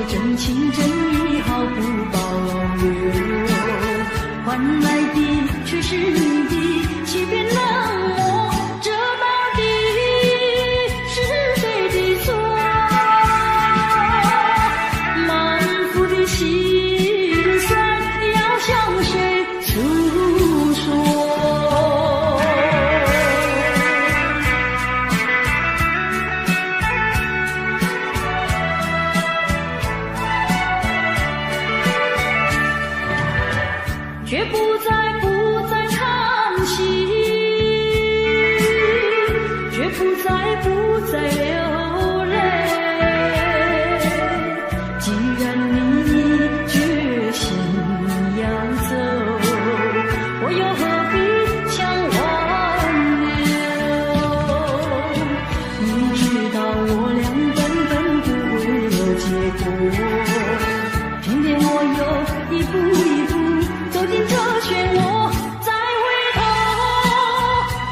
真情真意毫不保留，换来的却是你的欺骗冷漠，这到底是谁的错？满腹的心酸要向谁诉说？却不再叹息，却不再流泪。既然你决心要走，我又何必强挽留？你知道我俩根本不会有结果，偏偏我又一步一步走进这漩涡，再回头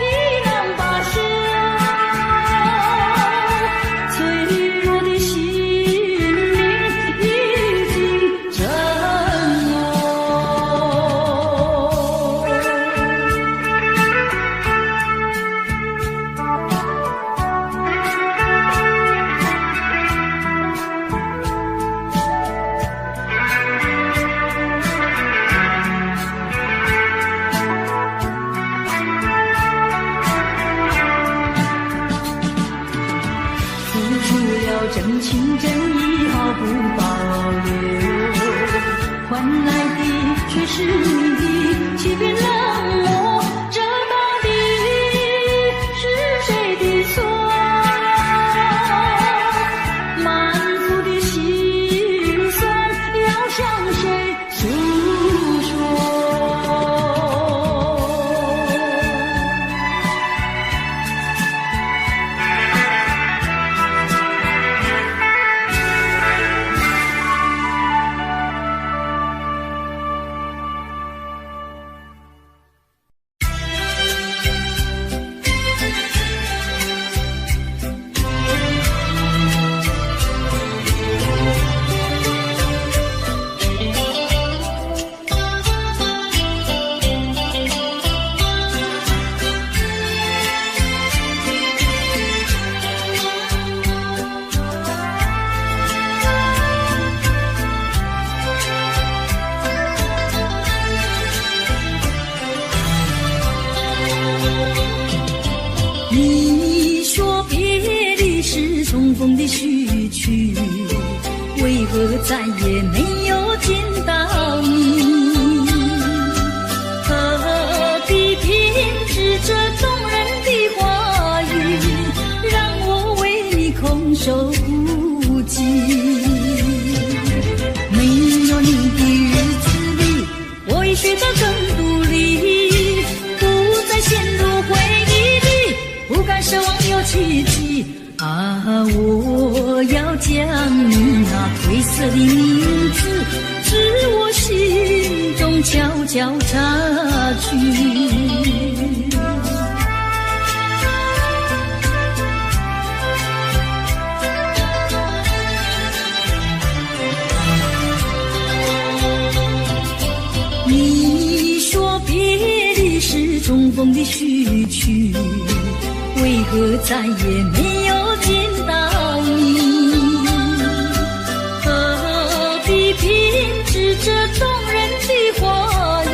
已难罢休。脆弱的心灵已经沉默。真情真意毫不保留，换来的却是你的欺骗冷漠，这到底是谁的错？满腹的心酸要向谁诉说？你说别离是重逢的序曲，为何再也没有见到你？何必偏执这动人的话语，让我为你空守孤寂？没有你的日子里，我已学得更独立，不再陷入回忆，不敢奢望有奇迹啊！我要将你那褪色的名字，至我心中悄悄插去。你说别离是重逢的序曲，为何再也没有见到你？何必偏执这动人的话语，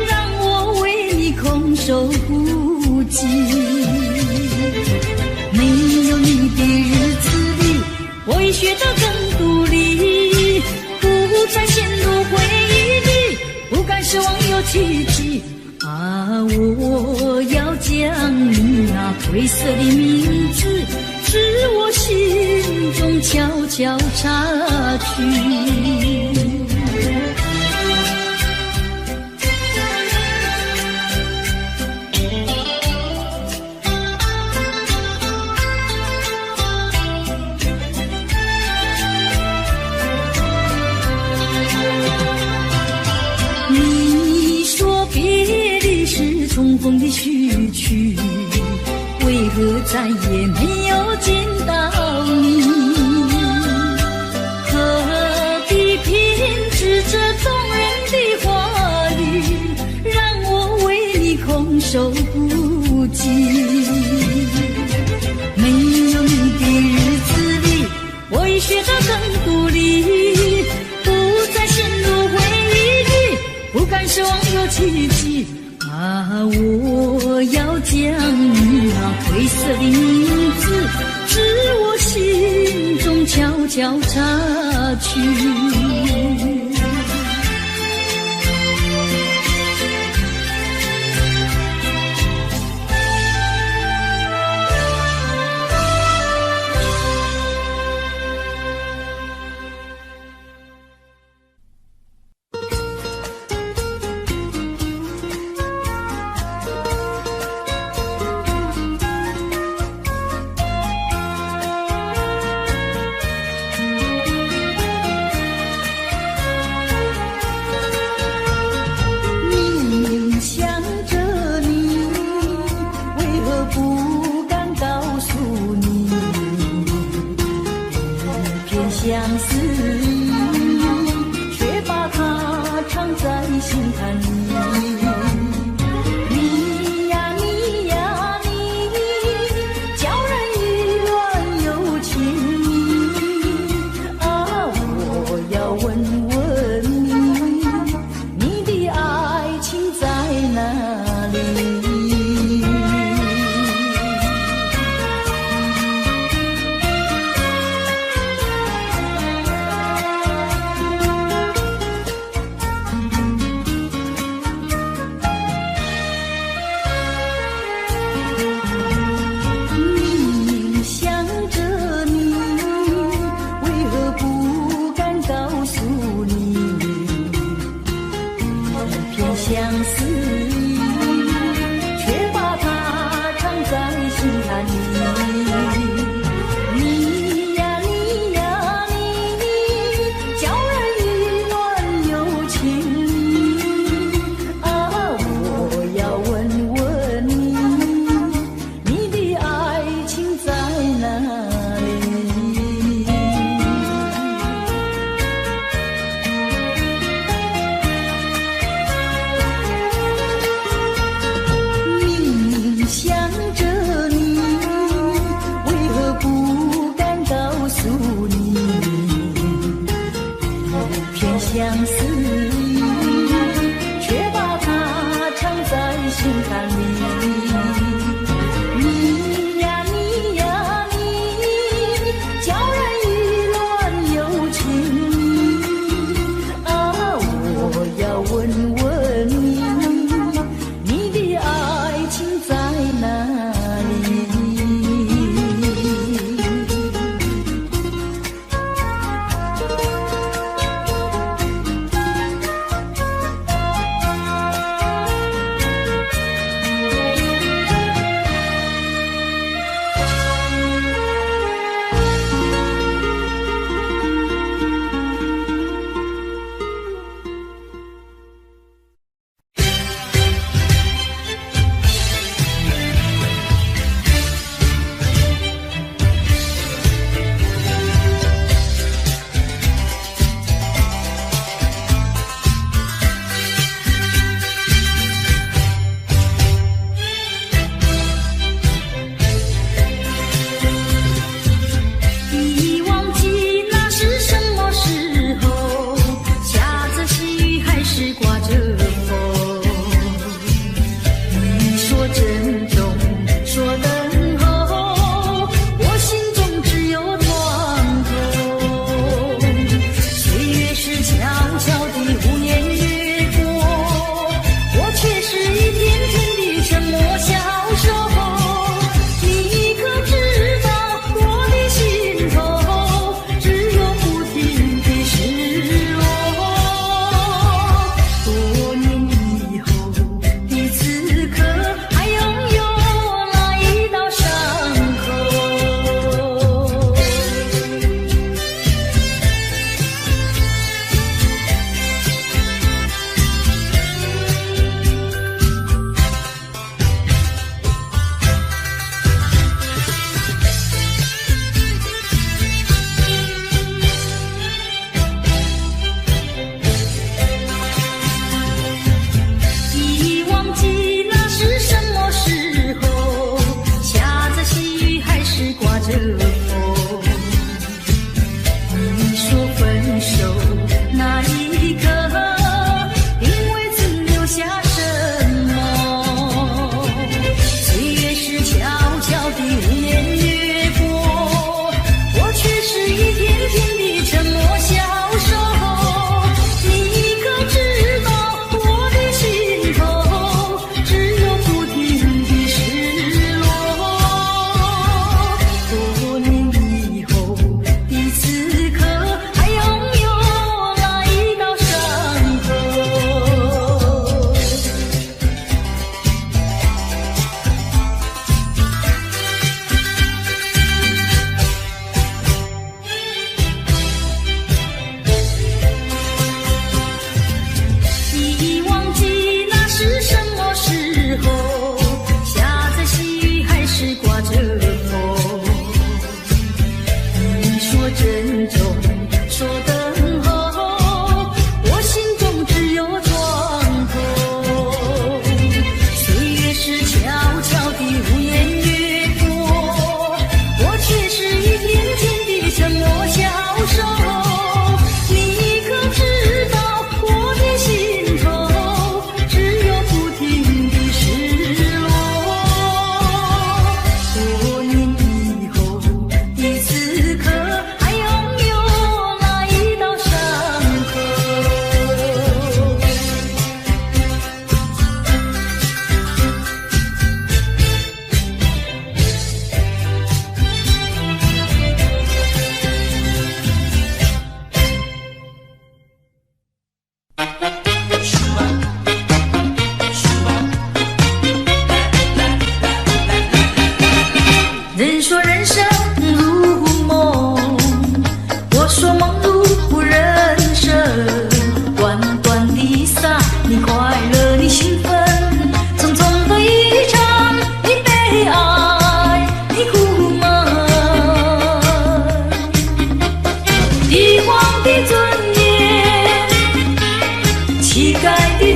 让我为你空守孤寂？没有你的日子里，我已学得更独立，不再陷入回忆里，不敢奢望有奇迹啊！我要将你那褪色的名字，至我心中悄悄插去。你说别离是重逢的序曲，为何再也没有见到你？何有奇迹啊！我要将那褪色的名字自我心中悄悄擦去。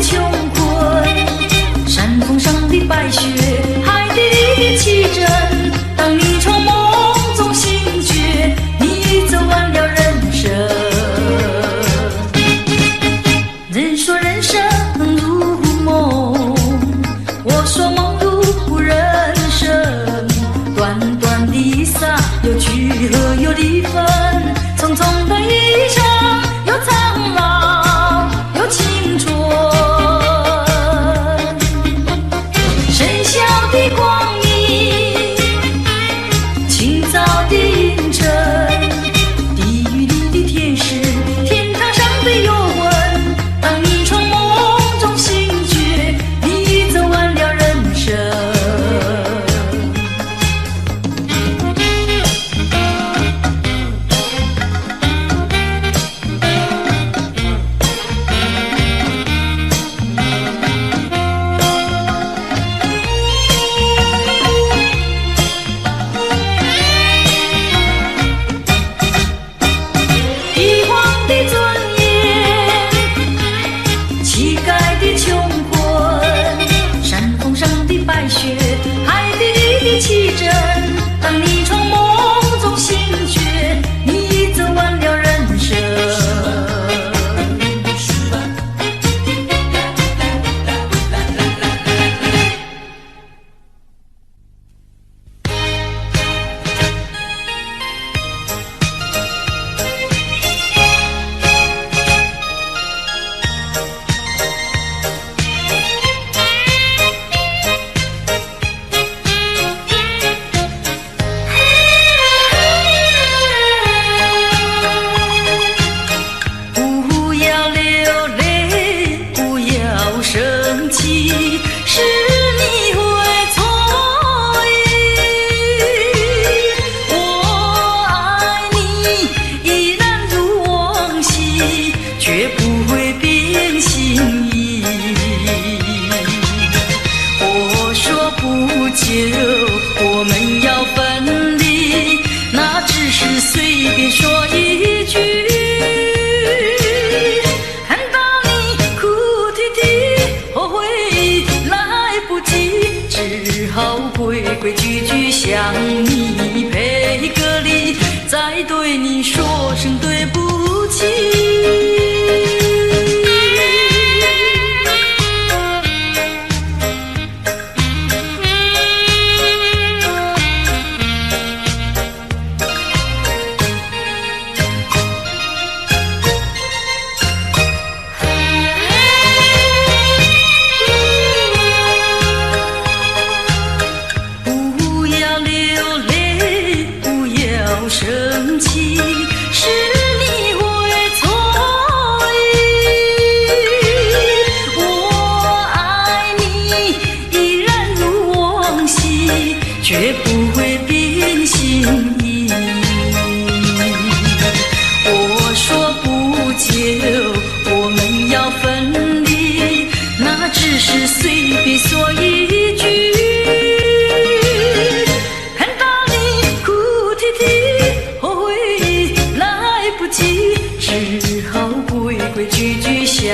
穷困，山峰上的白雪，海底里的奇珍。当你从梦中醒觉，你走完了人生。人说人生如梦，我说梦如人生。短短的一刹，有聚合有离分，匆匆的一生，有苍老有青春。深宵的光明，清早的阴沉，地狱里的天使，天堂上的幽魂。当你从梦中醒觉，你走完了人生。帝皇的尊严，乞丐的穷困，山峰上的白雪，海底里的奇珍。当你从梦中醒觉，你走完了人生。不要流泪，不要生气，是你会错意。我爱你依然如往昔，绝不会变心意。我说不久我们要分离，那只是随便说一句。看到你哭啼啼，后悔来不及，只好规规矩矩向你赔个礼，再对你说声对不起。不要流泪，不要生气，是你会错意。我爱你依然如往昔，绝不会变心意。我说不久我们要分离，那只是随便说一句。看到你哭啼啼，后悔来不及，只好规规矩矩向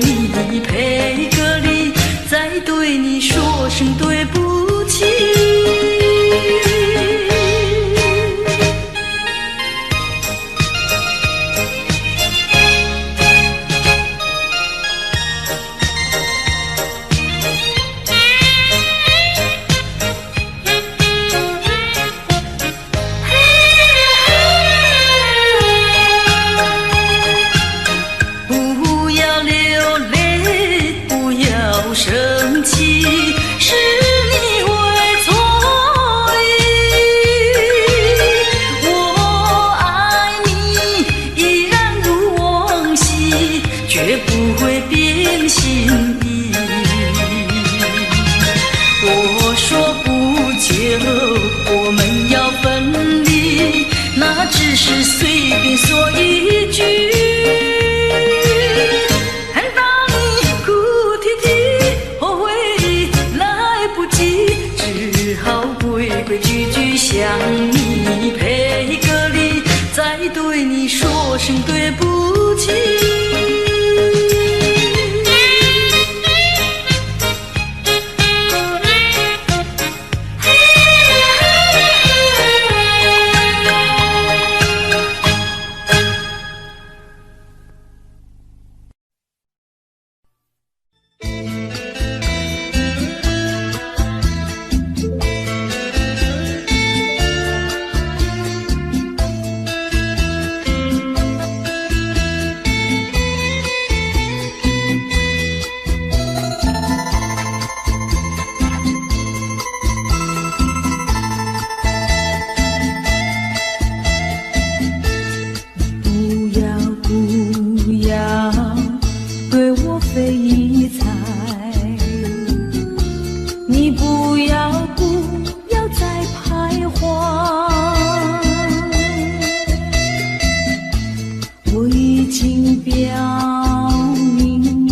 你赔个礼，再对你说声对不起。不要流泪，不要生气，是你会错意。我爱你依然如往昔，绝不会变心意。我说不久我们要分离，那只是随便说一句。看到你哭啼啼，后悔来不及，只好规规矩矩向你赔个礼，再对你说声对不起。经表明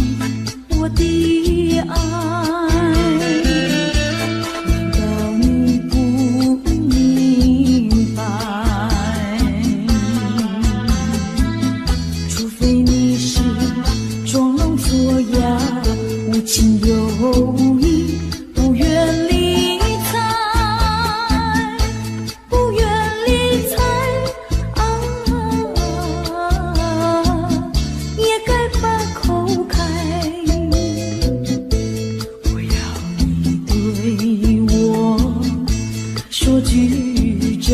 我的爱，难道你不明白？除非你是装聋作哑，无情有义，不愿理睬，不愿理睬啊，也该把口开。我要你对我说句真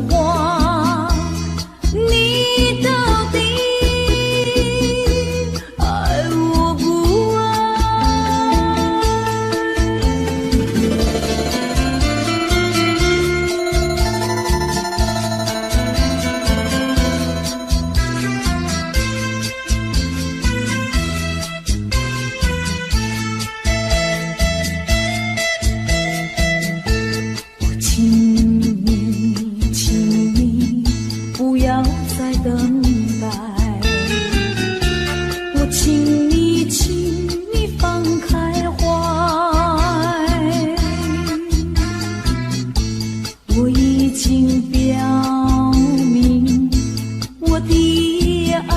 话，你到底爱我不爱？我请你不要再等待，我请你放开怀，我已经表明我的爱，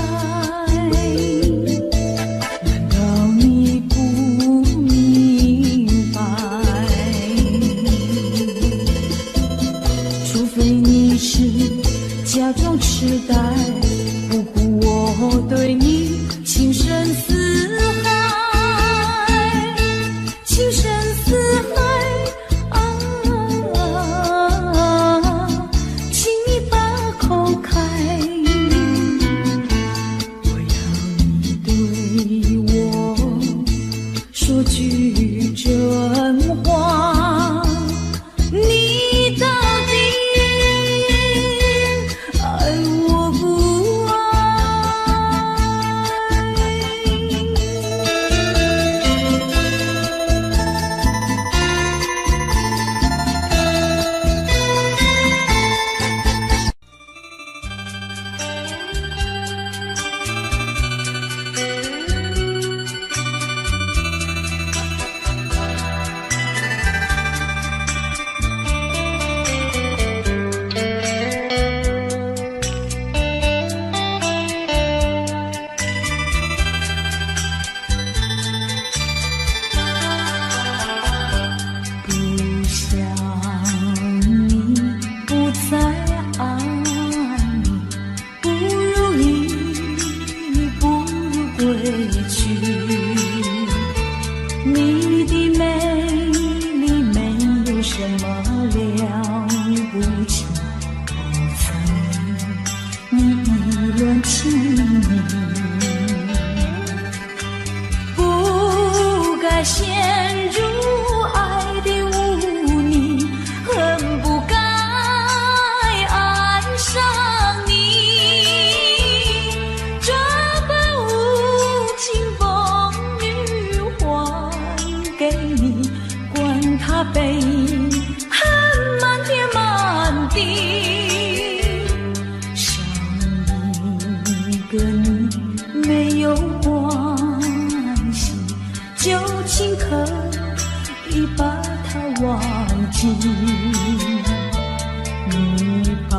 难道你不明白？除非你是假装痴呆，不顾我对你情深似海，情深似海啊，请你把口开。我要你对我说句真话，你到底爱我不爱？不想你，不再爱你，不如意，不如归去。你的美丽没有什么了不起，我猜你意乱情迷，不该陷入爱的污泥，恨不该爱上你。这般无情风雨还给你，管他悲恨满天满地，少一个你没有关系，就请可以把它忘记。你把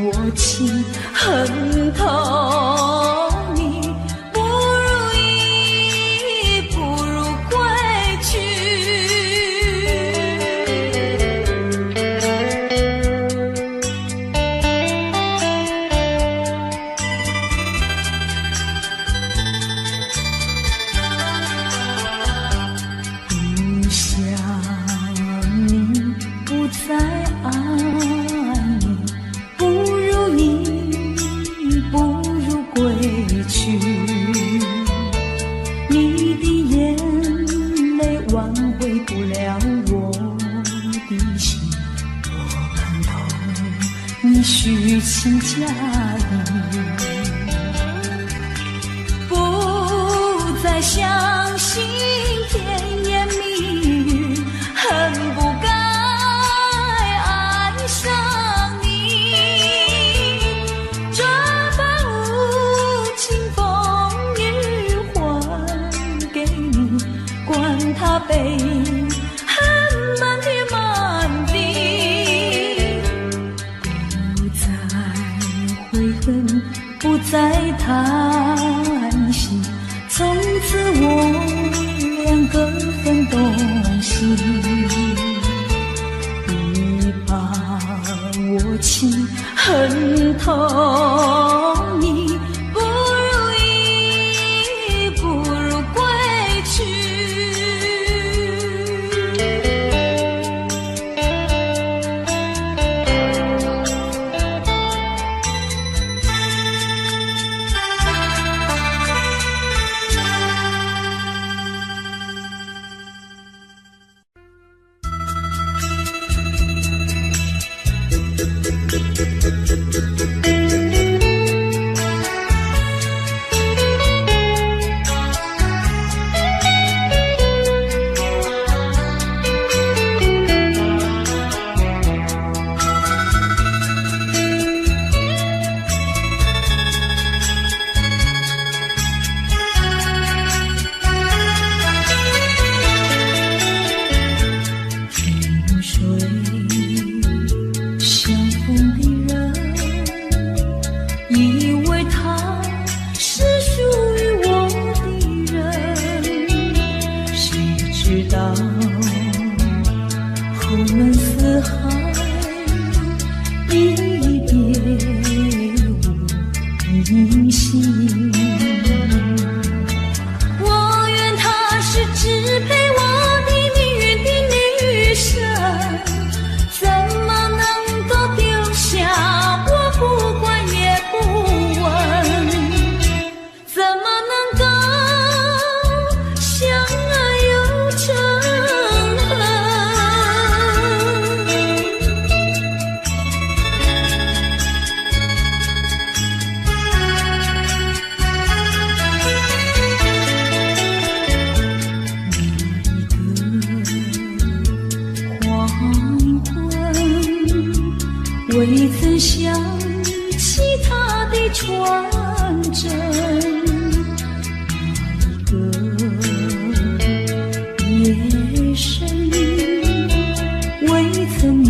我情恨透，你不如意，不如归去。不想你，不再爱你，不如意，不如归去。你的眼泪挽回不了我的心，我看透你虚情假意，不再相信甜言蜜语，恨不该爱上你。这般无悲，很慢地慢地，不再悔恨，不再叹息，从此我两个很动心。你把我情恨透你，不如意，不如归去。未曾想起他的传真，那一个夜深，未曾念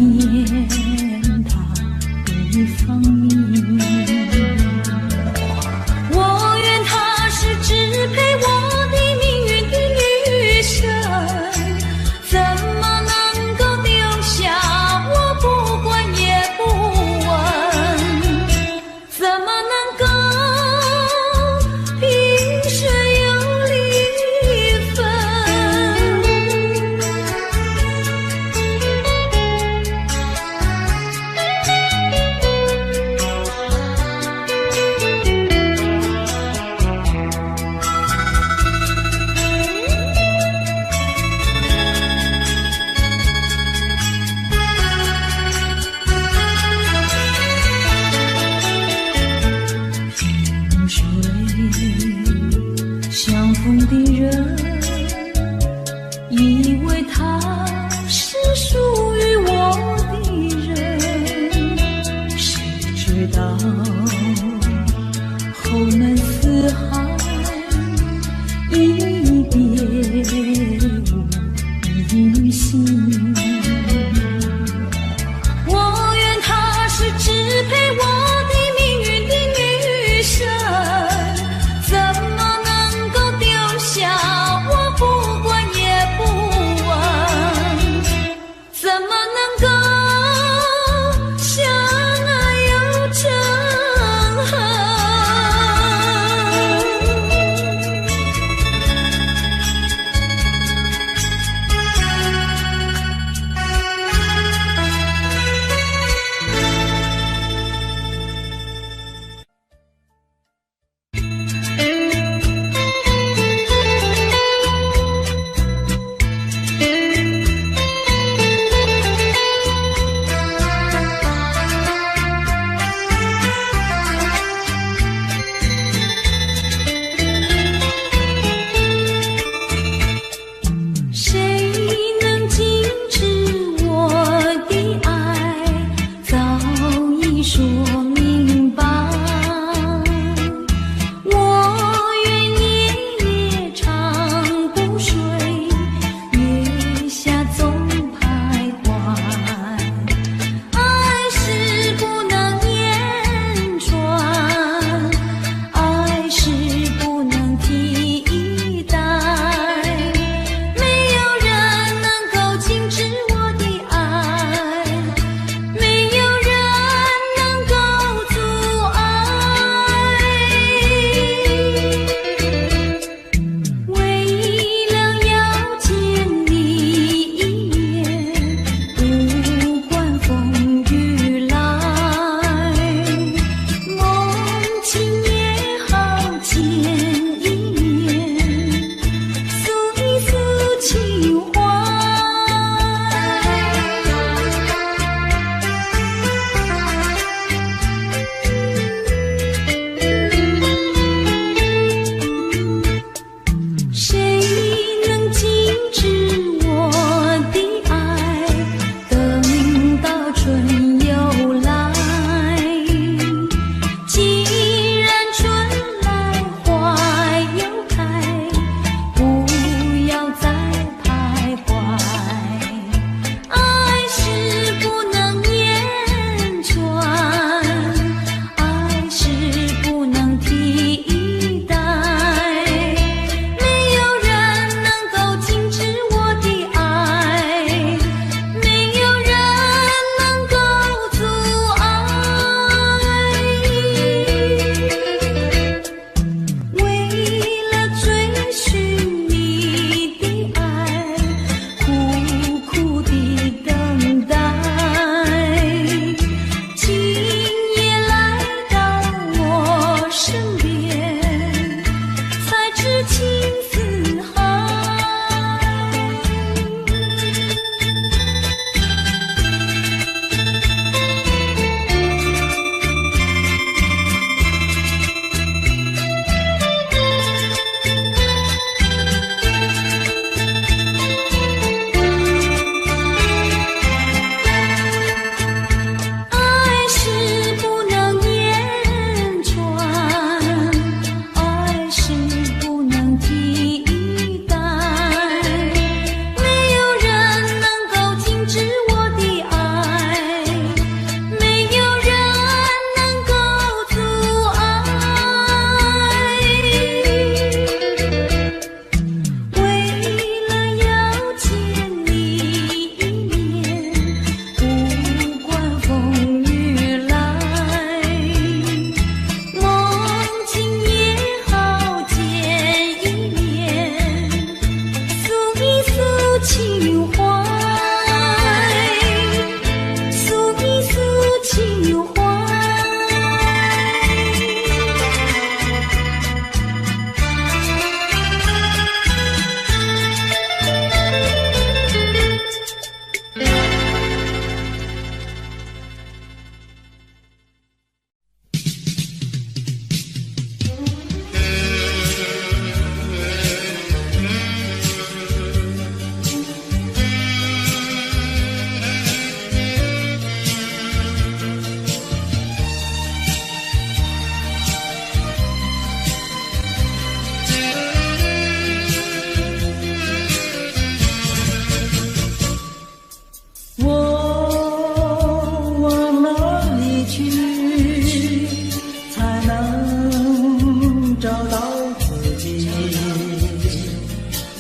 他的芳名。我愿他是支配我的命运的女神，怎么能够丢下我不管也不问，怎么能够萍水有离分。萍水相逢的人，以为他是属于我的人，谁知道后门四海，一别无音信。我愿他是支配我的命运的女神，怎么能够丢下我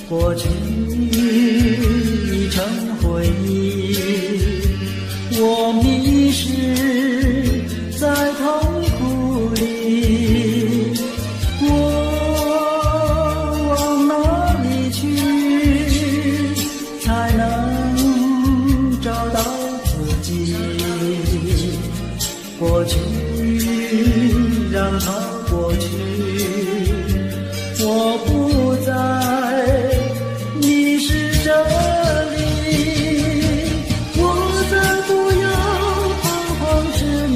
过去已成回忆，我迷失在痛苦里，我往哪里去才能找到自己？过去让它过去，我不再迷失这里，我再不要彷徨痴迷，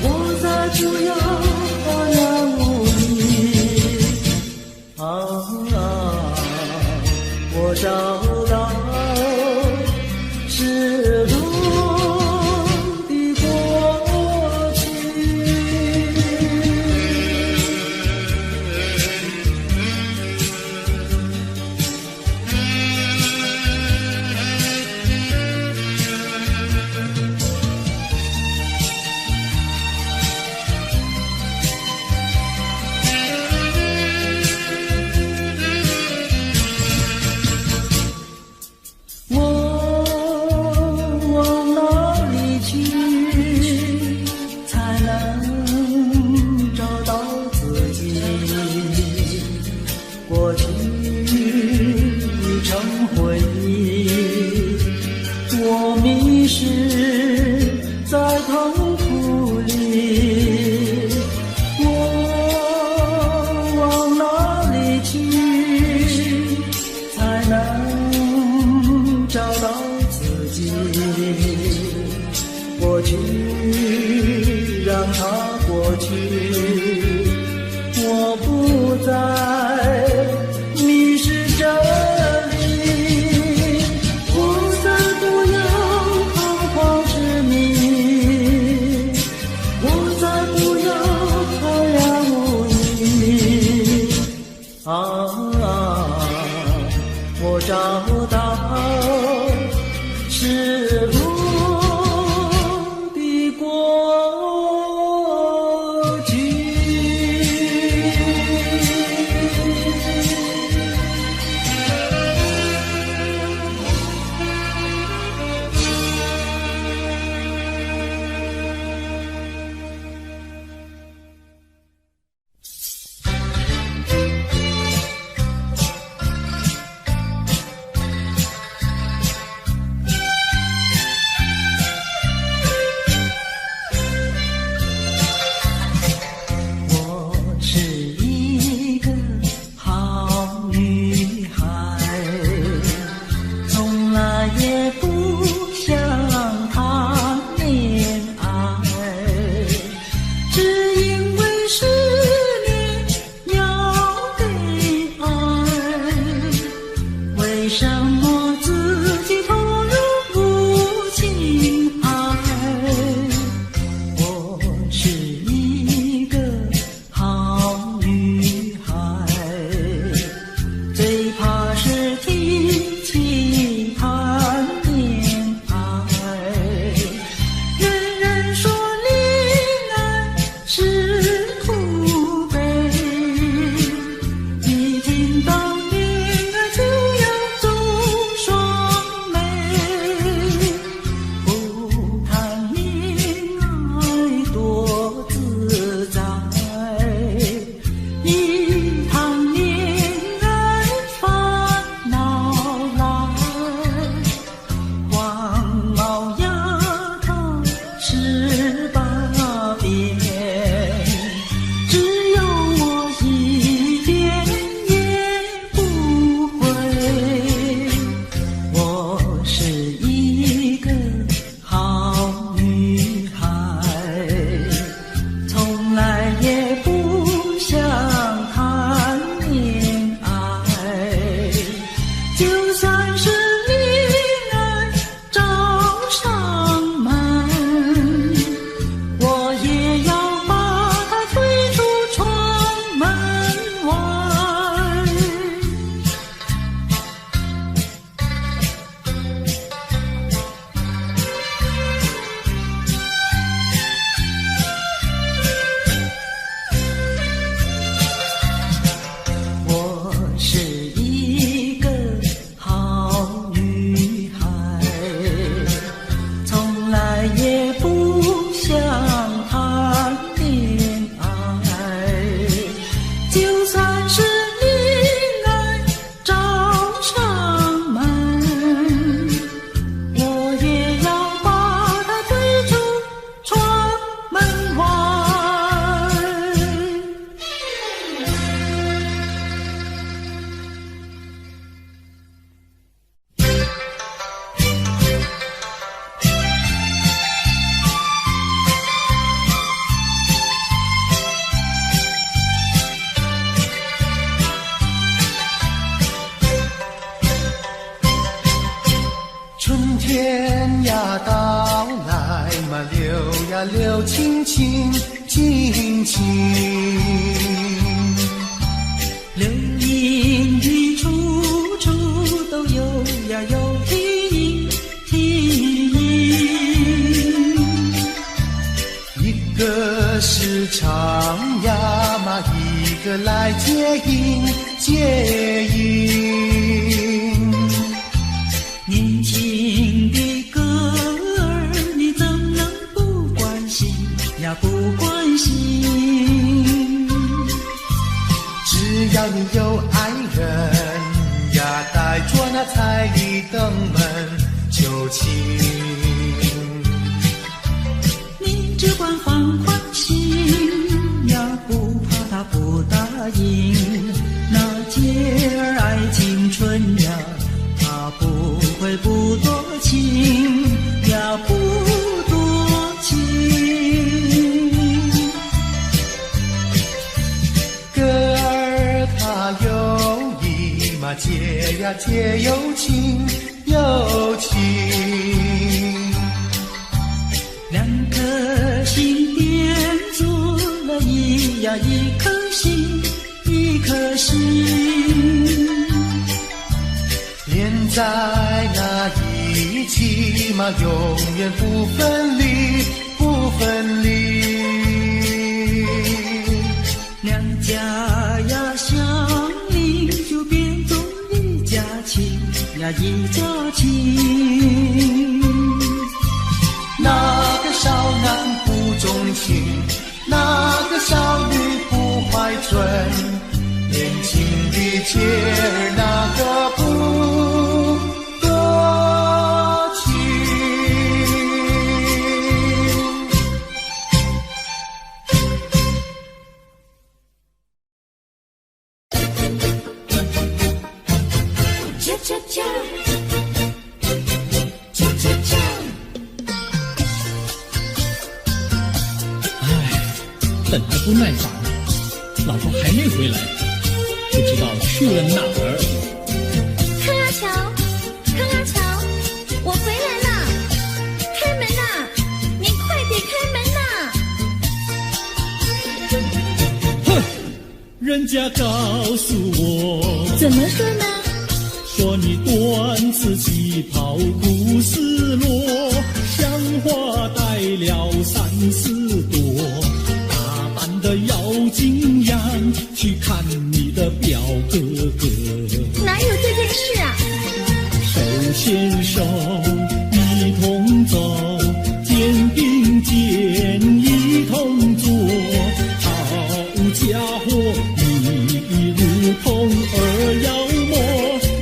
我再不要茫然无依。我找到失落的过去。过去已成回忆，我迷失在痛苦里，我往哪里去才能找到自己？过去让它过去，我不再迷失这里，我再不要彷徨痴迷，我再不要茫然无依。我找到失落的过去。柳青青青青，流萤的处处都有呀有啼音，一个是唱呀嘛，一个来接应接应。年轻的歌儿，你怎能不关心呀不关心？只要你有爱人呀，带着那彩礼登门求亲。你只管放宽心呀，不怕他不答应。那姐儿爱青春呀，他不会不多情呀，不多情。歌儿他有意嘛，姐呀姐有情有情。两颗心点住了一颗心一颗心，连在那一起嘛，永远不分离不分离。两家呀相邻，就变作一家亲呀一家亲。那个少男不钟情，那个少女不怀春，年轻的姐儿那个不多情。恰恰恰，恰恰恰。等得不耐烦，老婆还没回来，不知道去了哪儿。康阿乔，康阿乔，我回来了，开门呐！你快点开门呐！哼，人家告诉我，怎么说呢？说你短次旗袍不丝落，像花戴了3、4朵。的要紧样去看你的表哥哥，哪有这件事啊？手牵手一同走，肩并肩一同坐，好家伙，你如同儿妖魔，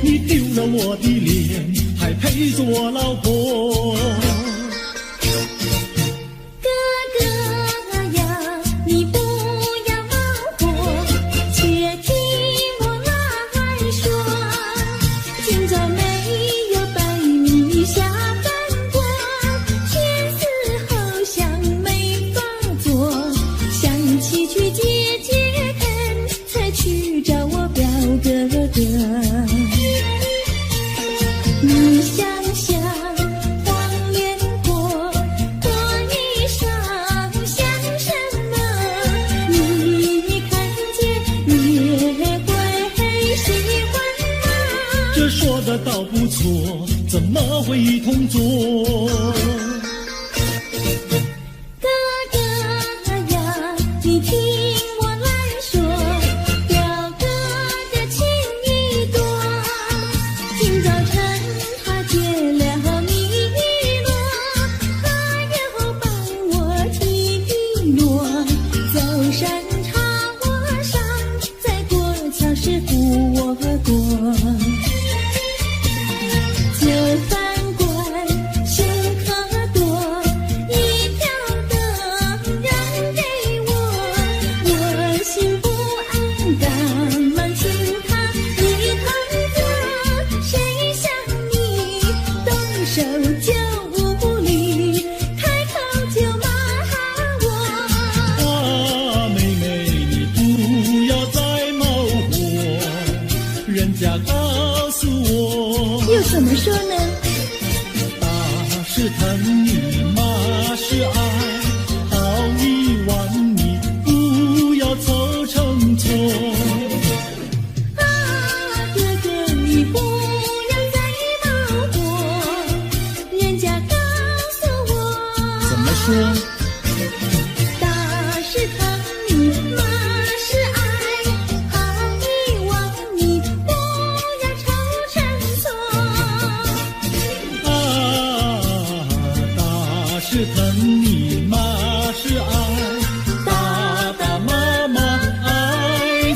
你丢了我的脸，还陪着我老婆。你想想黄连果，多衣裳像什么？你看见也会喜欢吗？这说的倒不错，怎么会一同做？哥哥呀，你听我来说，表哥的情意多。今早晨他接了你落，他又帮我提落，走山茶我上，再过桥是扶我过。就饭馆深刻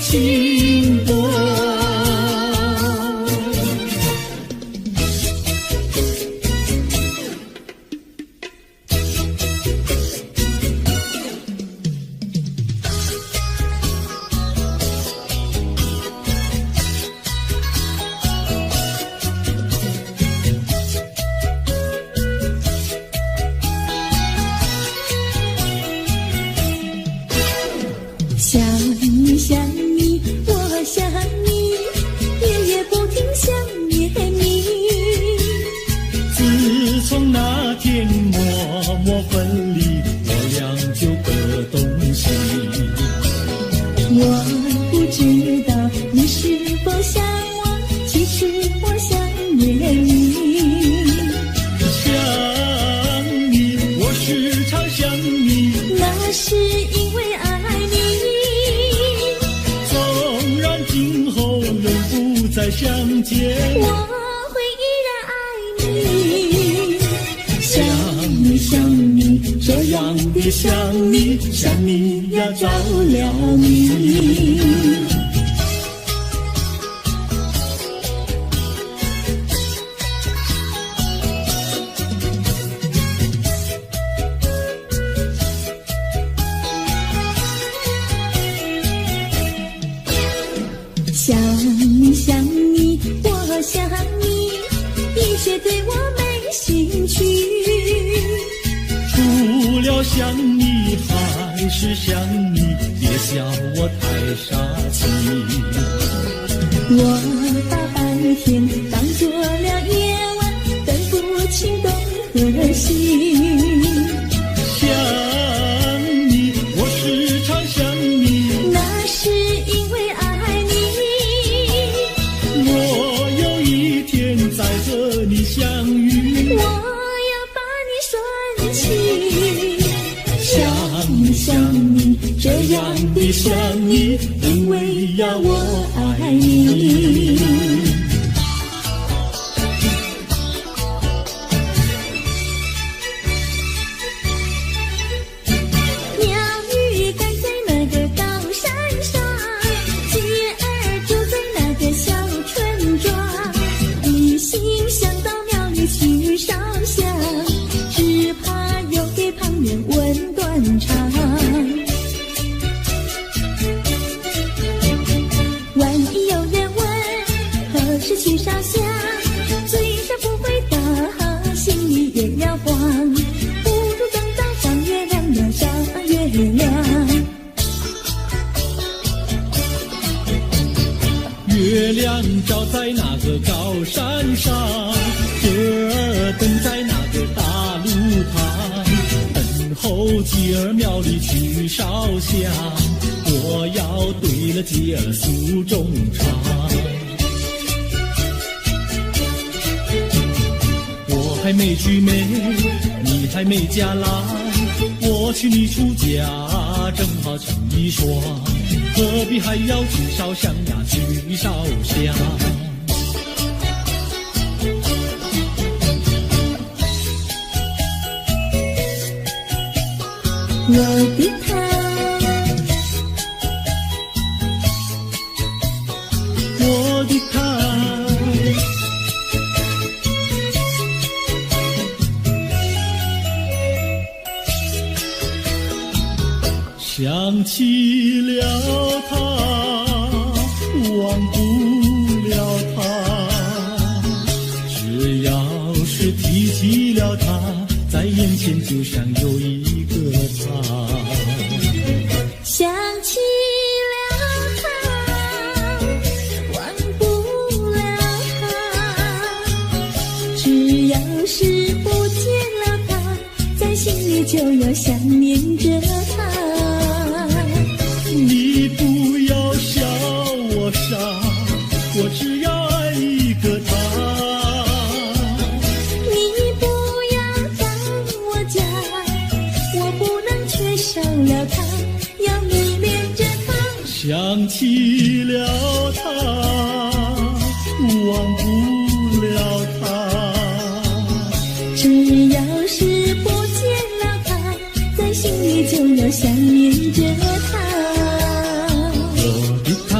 情多。想你想你，我想你，夜夜不停想念你。自从那天默默分离，我俩就各东西。我不知道你是否想我，其实我想念你。想你，我时常想你，那是因为爱你。纵然今后人不再相见，我会依然爱你。想你想你，这样的想你，想你呀着了迷。想你想你，我想你，一切对我没兴趣。除了想你还是想你，别笑我太傻气。我把白天当作了夜晚，分不清东和西。想你，我时常想你，那是因为爱你。我有一天再和你相遇，我要把你拴起。想你想你，这样的想你，因为呀我爱你。鸟语赶在那个高山上，鸡儿住在那个小村庄。一心想到庙里去烧香，只怕又给旁人问断肠。万一有人问何时去烧香，嘴上不回答，心里也要慌。不如等到上月亮呀上月亮。月亮照在那个高山上，车儿等在那个大路旁，等候鸡儿庙里去烧香，我要对了鸡儿诉衷肠。我还没娶媒，你还没嫁来，我娶你出嫁正好成一双，何必还要去烧香呀去烧香。我的他，我的他，想起了他，忘不了他，只要是提起了他，在眼前就像有一个他。想起了他，忘不了他，只要是不见了他，在心里就要想念着他。你不要笑我傻，我只要爱一个他。你不要当我假，我不能缺少了他，要迷恋着他。想起了他，忘不了他，只要是不见了他，在心里就要想念着他。我的他。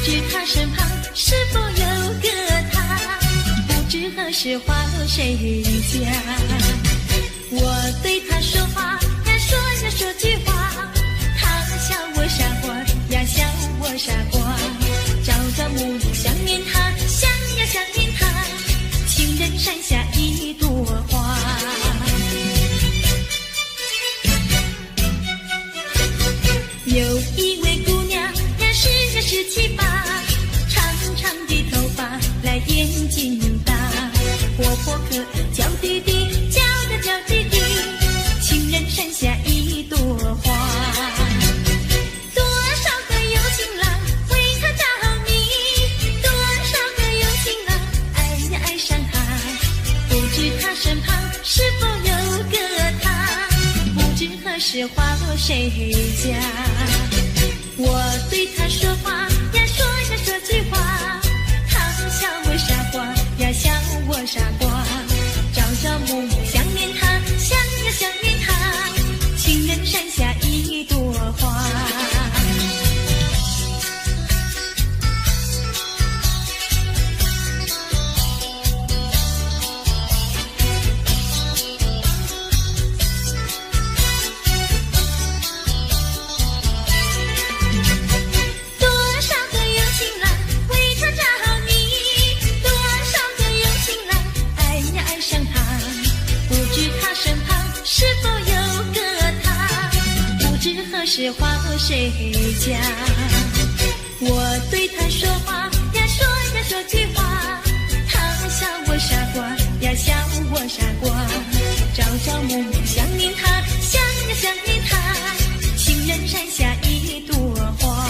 知他身旁是否有个他，不知何时花落谁家。我对他说话呀，说句话，他笑我傻瓜呀，笑我傻瓜。朝朝暮暮想念他，想呀想念他，情人山下一朵花。有一位姑娘呀，17、18，长长的头发来眼睛大，活泼可娇滴滴，娇滴滴，情人山下一朵花。多少个有情郎为她着迷，多少个有情郎爱呀爱上她，不知她身旁是否有个他，不知何时花落谁家。我对他说话呀，说句话，他笑我傻瓜呀，笑我傻瓜。朝朝暮暮想念他，想呀想念他，情人山下一朵花。是花落谁家？我对他说话呀，说句话，他笑我傻瓜呀，笑我傻瓜。朝朝暮暮想念他，想呀想念他，情人山下一朵花。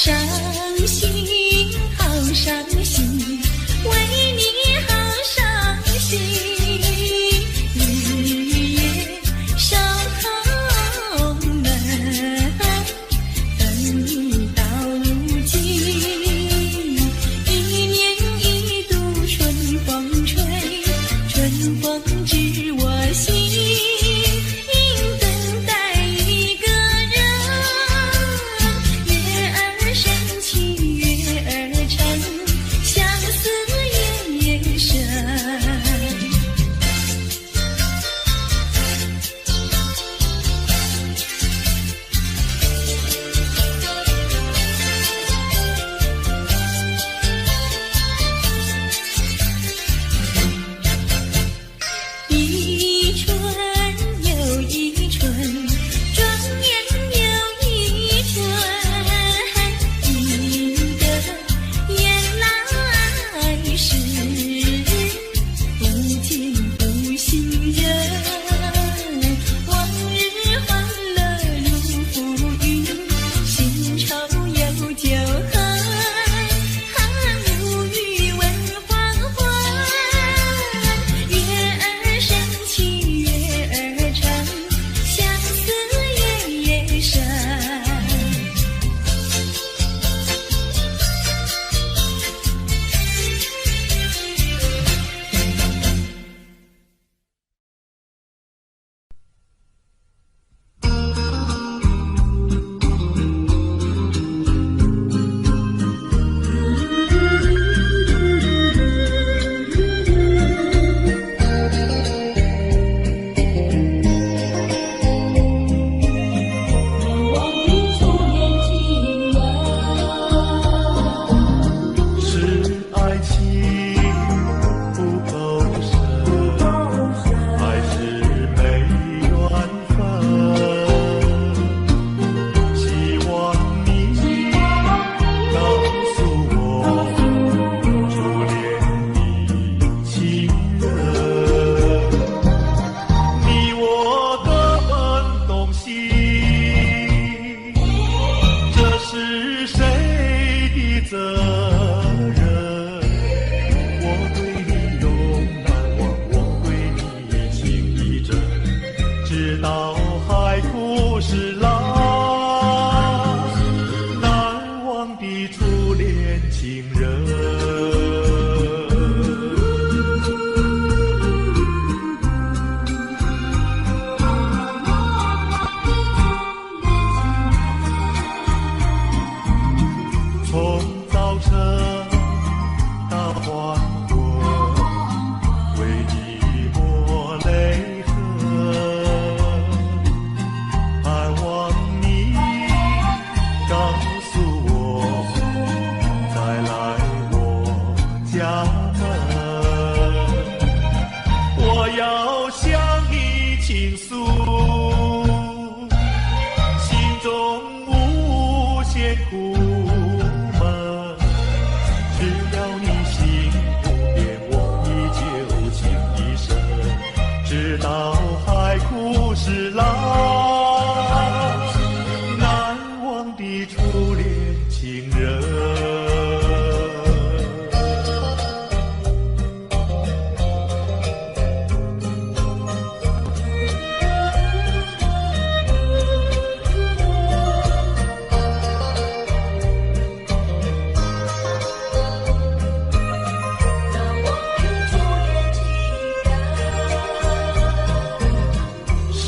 伤心，好伤心，为你好伤心，日夜守候门，等你到如今。一年一度春风吹，春风知我心。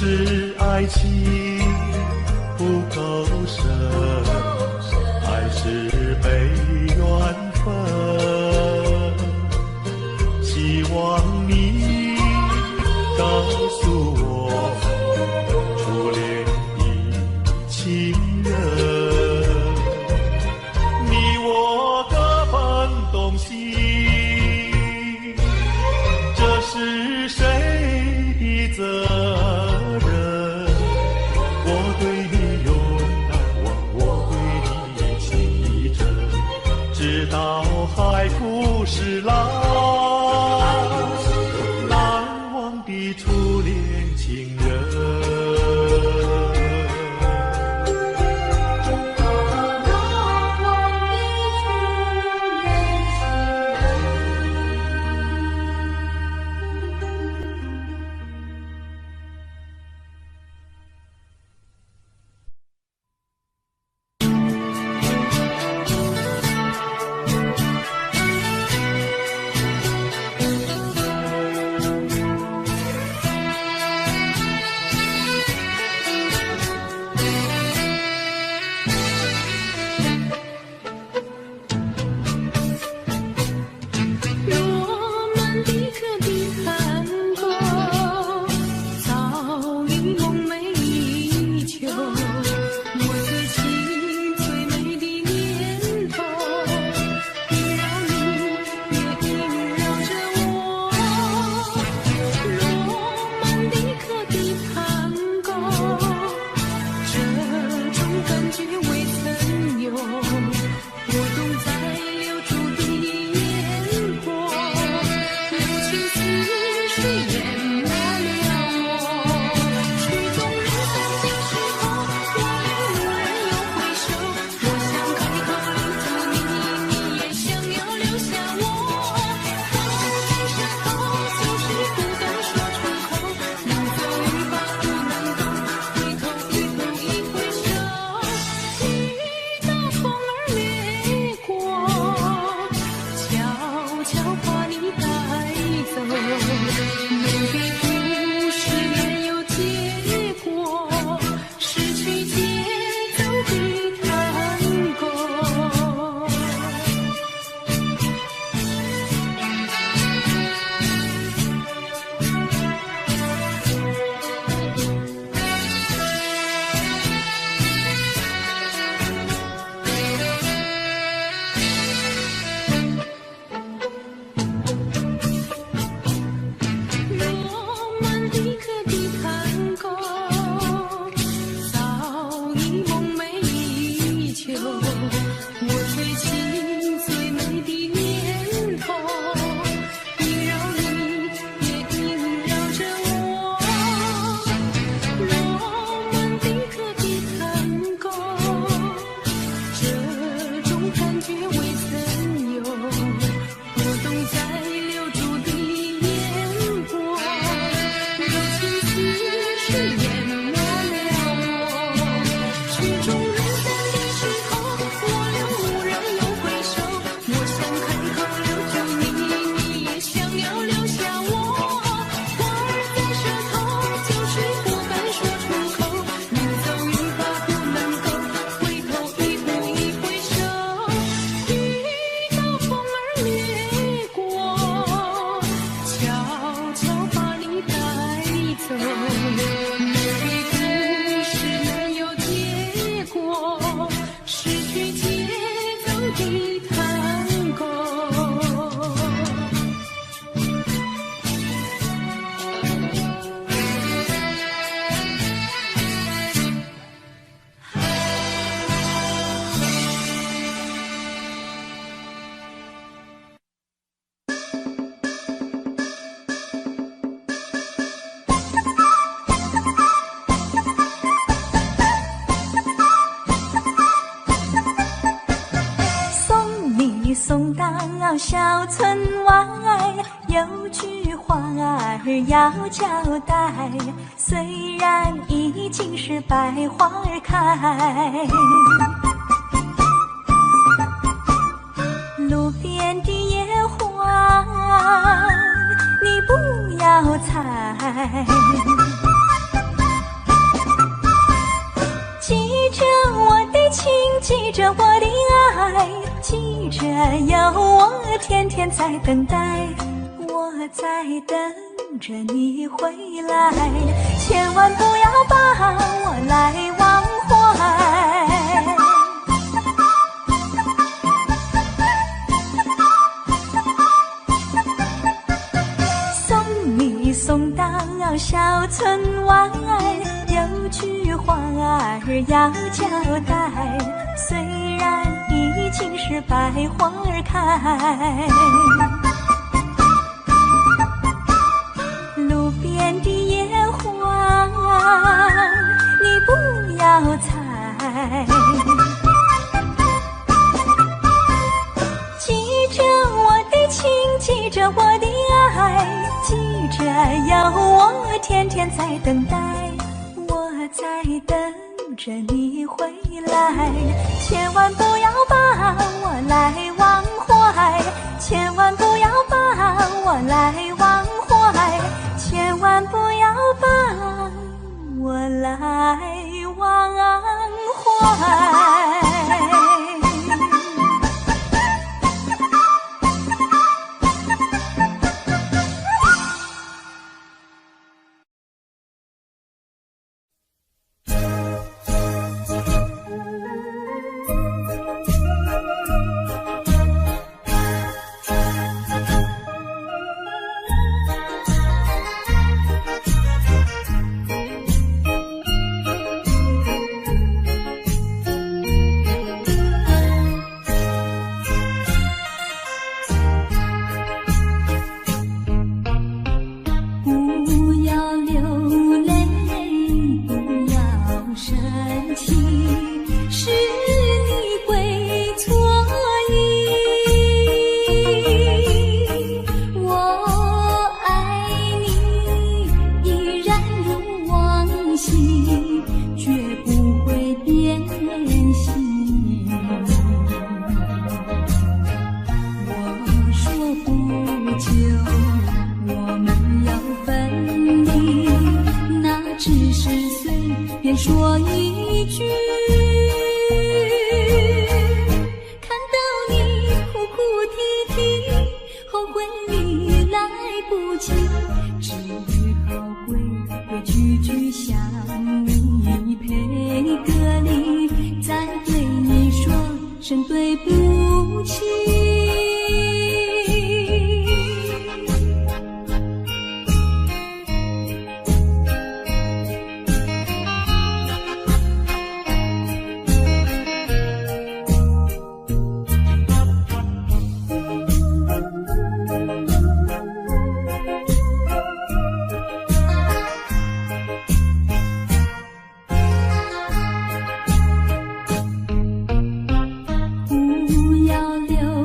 是爱情不够深，还是被缘分？希望你告诉我，初恋的情人，你我各奔东西，这是谁的责任？我对你永难忘，我对你情意真，直到海枯石烂，难忘的初恋情人。送到小村外，有句话儿要交代，虽然已经是百花儿开，路边的野花你不要采，记着我的情，记着我的爱，记着有我天天在等待，我在等着你回来，千万不要把我来忘怀。送你送到小村外，有句话儿要交代，虽然已经是百花儿开，路边的野花你不要采，记着我的情，记着我的爱，记着有我天天在等待，我在等着你回来，千万不要把我来忘怀，千万不要把我来忘怀，千万不要把我来忘怀。说一句，看到你哭哭啼啼，后悔你来不及，只好规规矩矩向你赔个礼，再对你说声对不起。不要留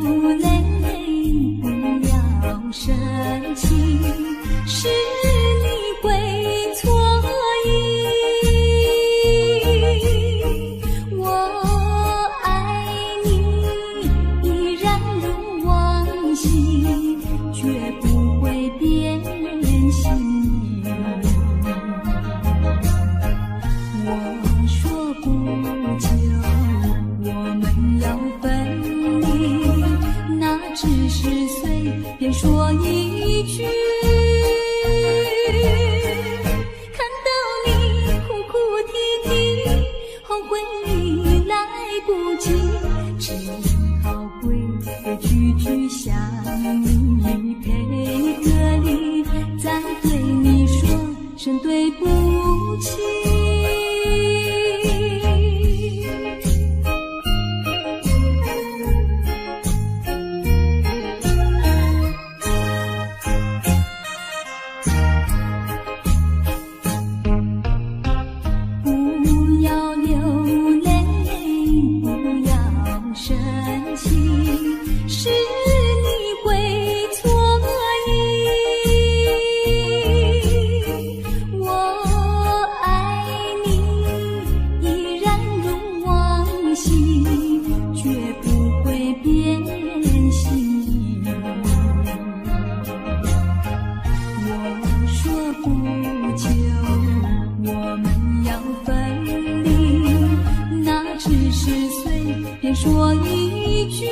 说一句，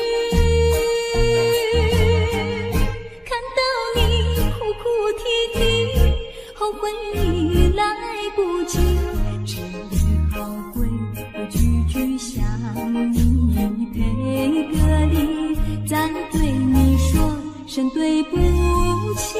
看到你哭哭啼啼，后悔已来不及，只好归规矩矩向你赔个礼，再对你说声对不起。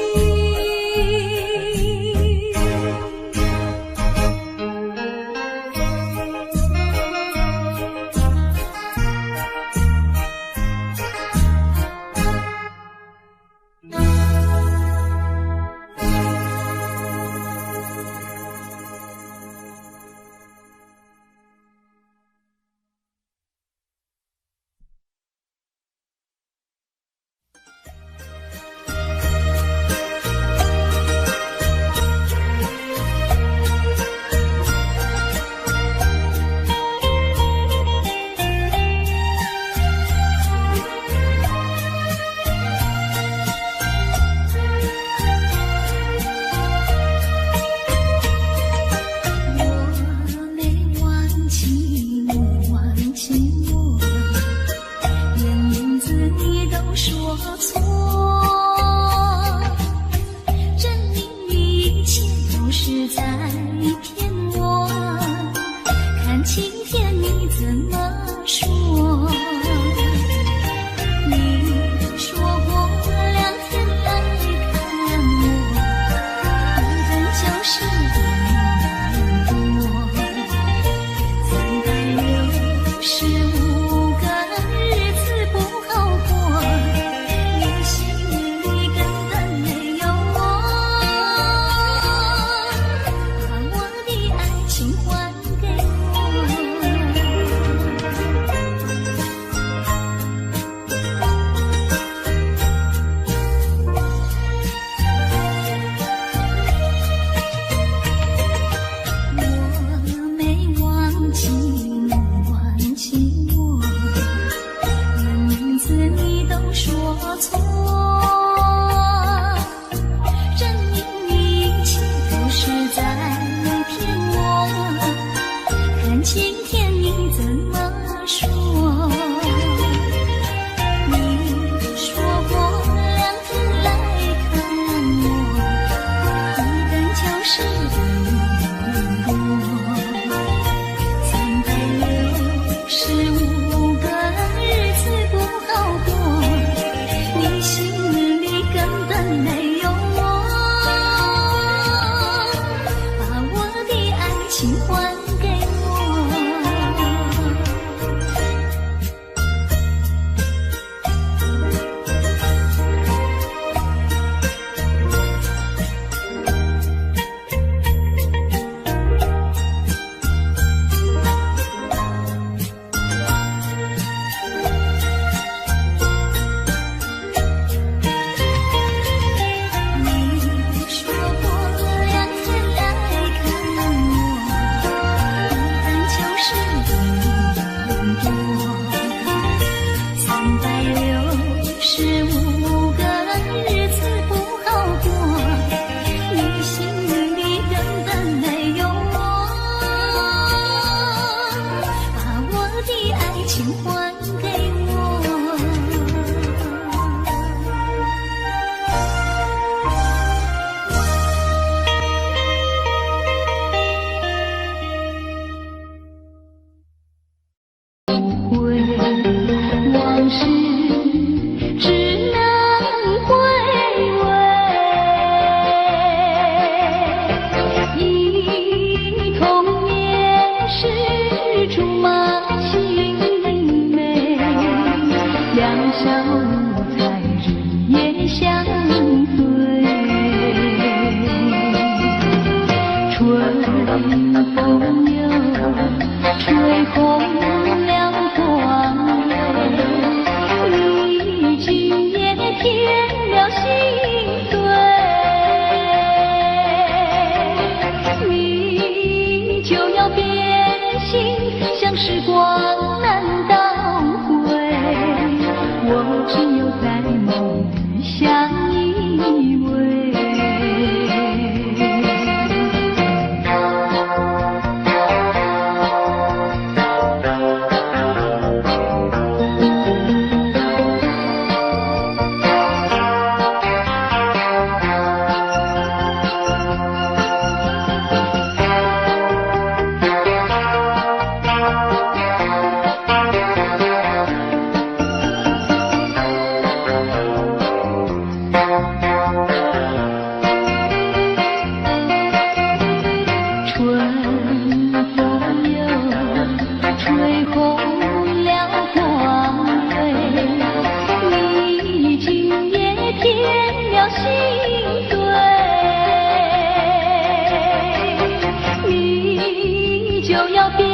就要变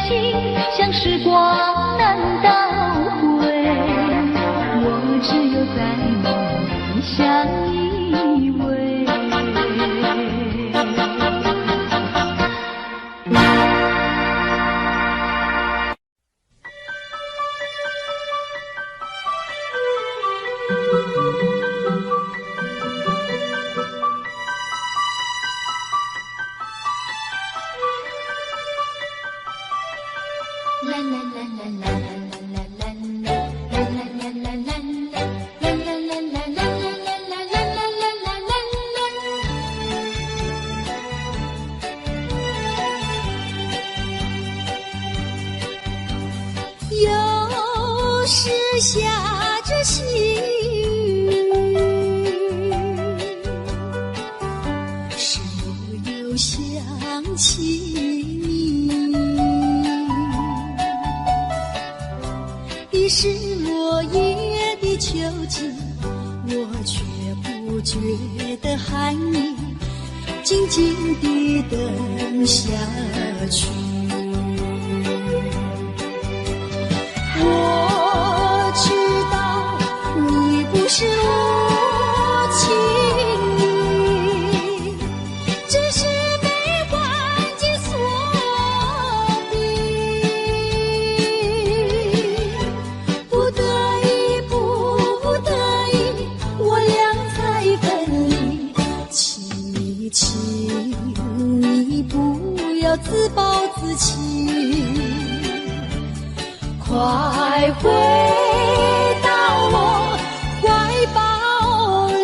心，像时光难倒回，我只有在梦里相依偎。有时下着细雨，是我又想起你。已是落叶的秋季，我却不觉得寒意，静静地等下去。我知道你不是无情意，只是被环境所逼，不得已，不得已，我俩才分离。请你不要自暴自弃，快回到我怀抱里。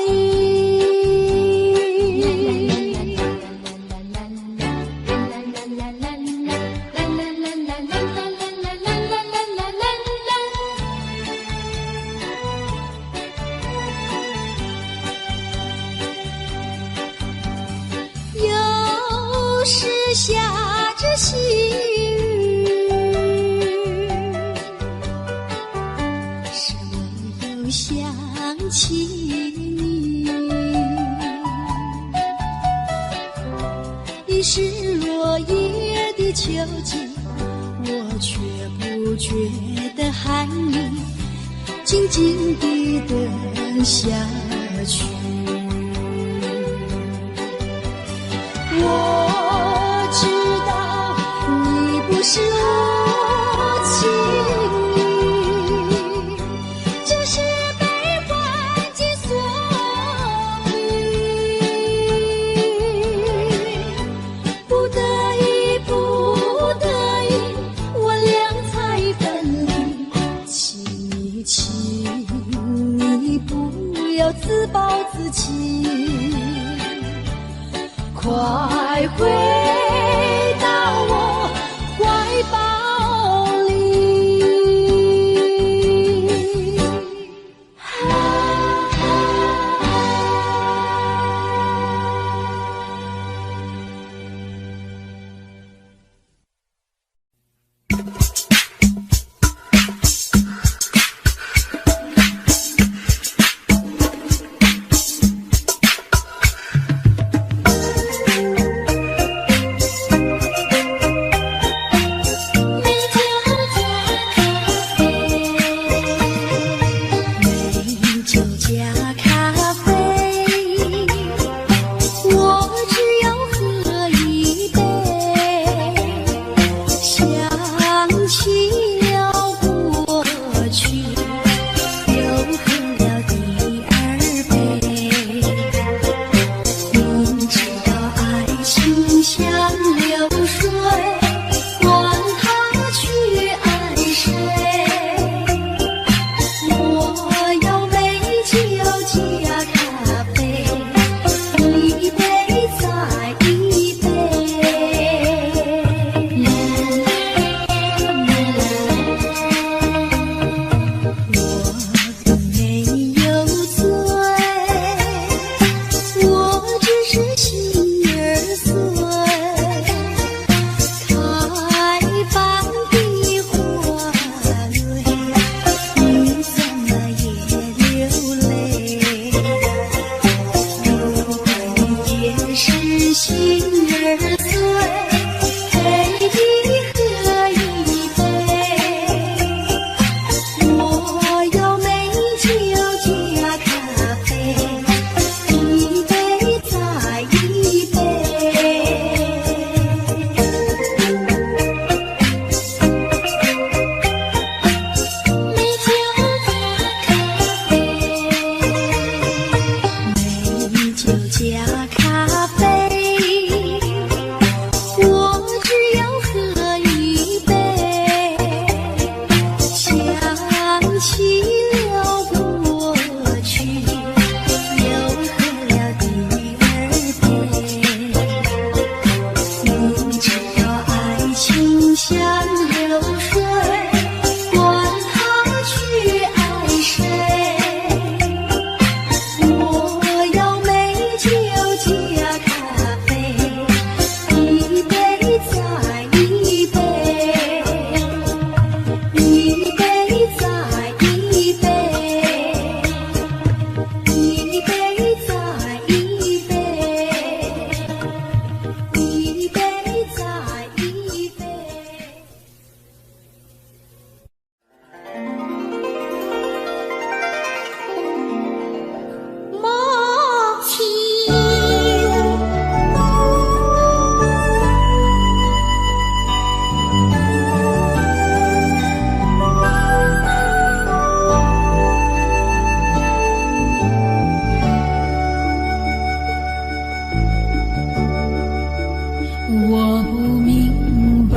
有时下着细想起你，已是落叶的秋季，我却不觉得寒意，静静地等下去。我知道你不是无情意，只是被环境所逼，不得已，不得已，我俩才分离。请你不要自暴自弃，快回到我怀抱。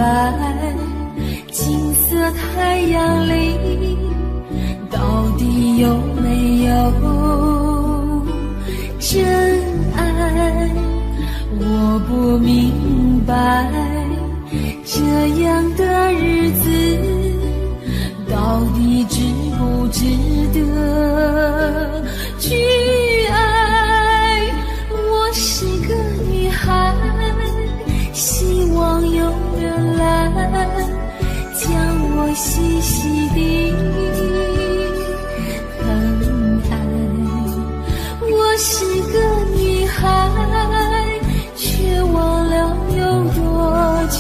白，金色太阳里到底有没有真爱？我不明白，这样的日子到底值不值得去爱？我是个女孩，希望有人来将我细细地疼爱。我是个女孩，却忘了有多久。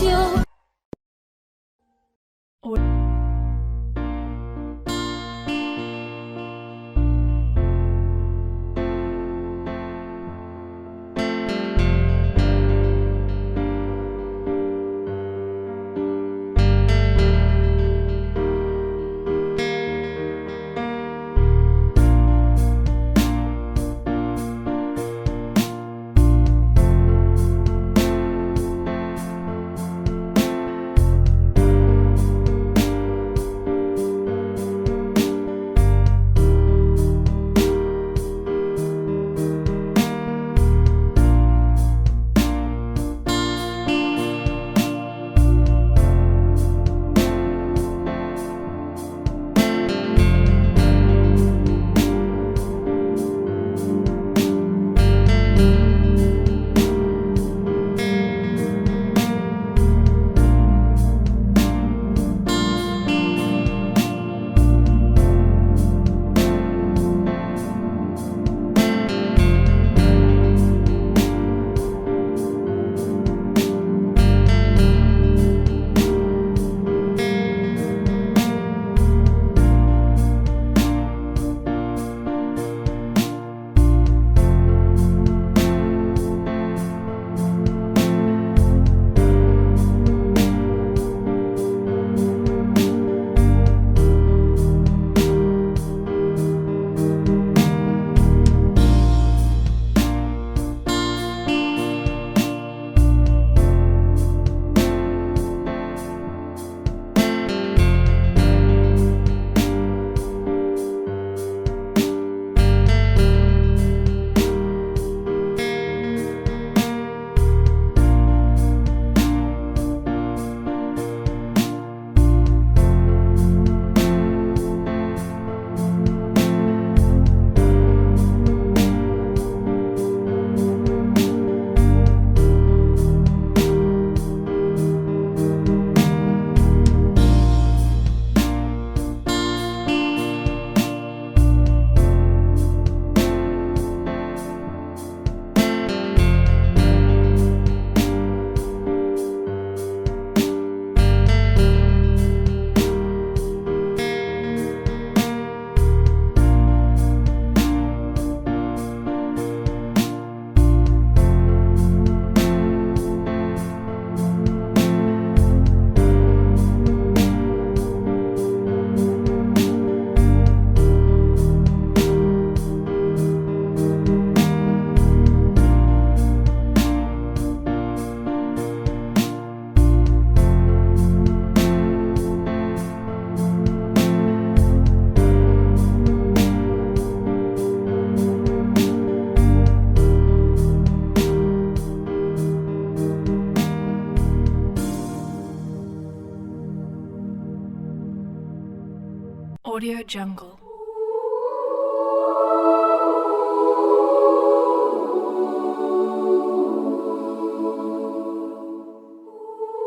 Audio Jungle.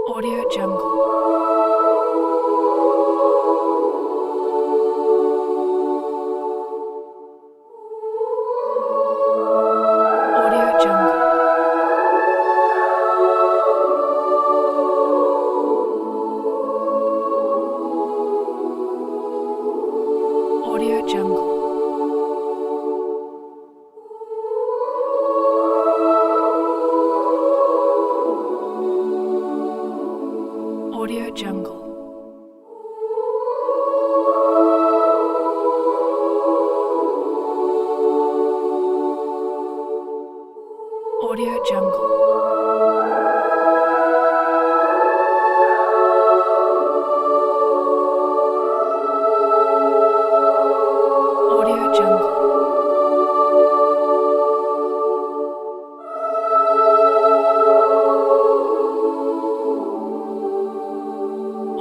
Audio Jungle. Audio Jungle. Audio Jungle. Audio Jungle. Audio Jungle.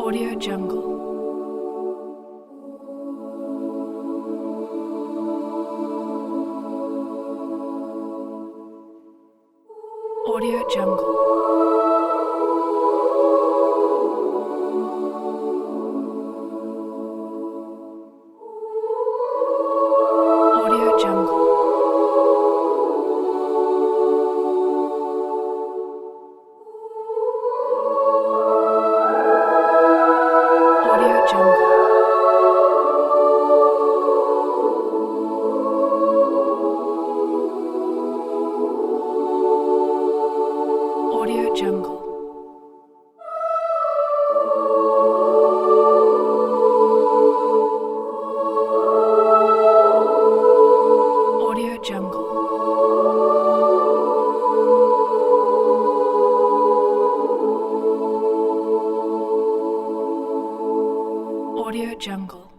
Audio Jungle. Audio Jungle. Audio Jungle. Audio Jungle. Audio Jungle. Audio Jungle. Audio Jungle.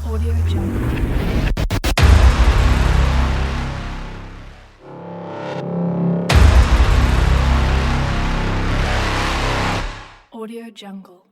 Audio Jungle. Audio Jungle.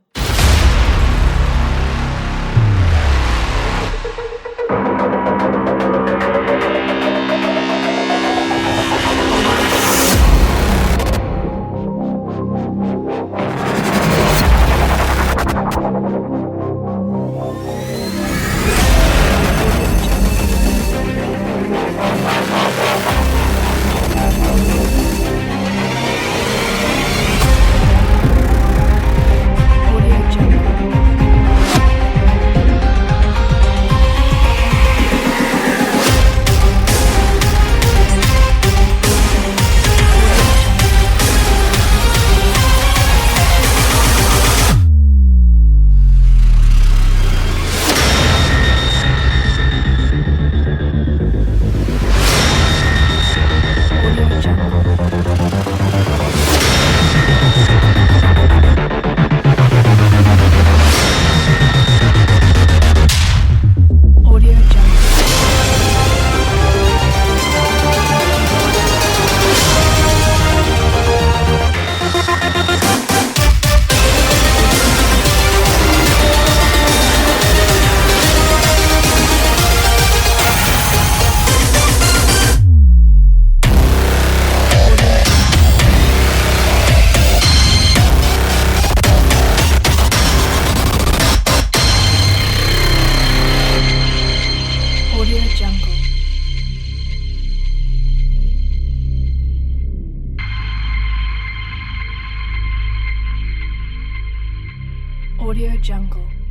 Audio Jungle. Audio Jungle. Audio Jungle. Audio Jungle. Audio Jungle.